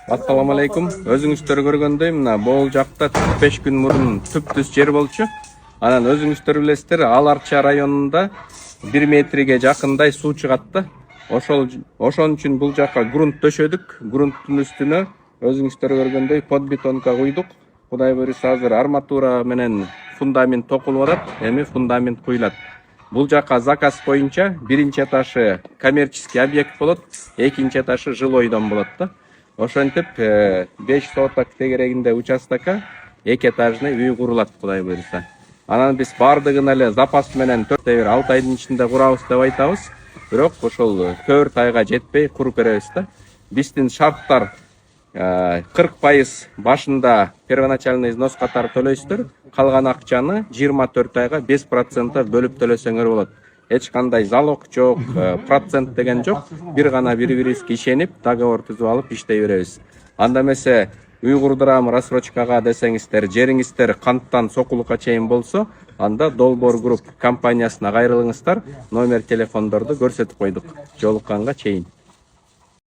Assalamu алейкум. Өзүңүздөр көргөндөй мына бул жакта 45 күн мурун түп-түз жер болчу. Анан өзүңүздөр билесиздер, Ал Арча районунда 1 метрге жакындай суу чыгат да. Ошон үчүн бул жакка грунт төшөдүк. Грунттун үстүнө өзүңүздөр көргөндөй подбетонка куйдук. Кудай буйруса азыр арматура менен фундамент токулуп атат. Эми фундамент куюлат. Бул жакка заказ боюнча биринчи этажы коммерческий объект болот, экинчи этажы жилойдон болот да. Ошентип 5 соток тегерегинде участокка 2 этажный үй курулат, кудай буйруса. Анан биз бардыгын эле запас менен 4-6 айдын ичинде курабыз деп айтабыз. Бирок ошол 4 айга жетпей куруп беребиз да. Биздин шарттар 40% башында первоначальный взнос катары төлөйсүздөр, калган акчаны 24 айга 5% бөлүп төлөсөңөр болот. Эч кандай залог жок, процент деген жок. Бир гана бири-бирибизге ишенип, договор түзүп алып иштей беребиз. Анда эмесе үй курдурам рассрочкага десеңиздер, жериңиздер канттан сокулукка чейин болсо, анда Долбор Групп компаниясына кайрылыңыздар. Номер телефондорду көрсөтүп койдук. Жолукканга чейин.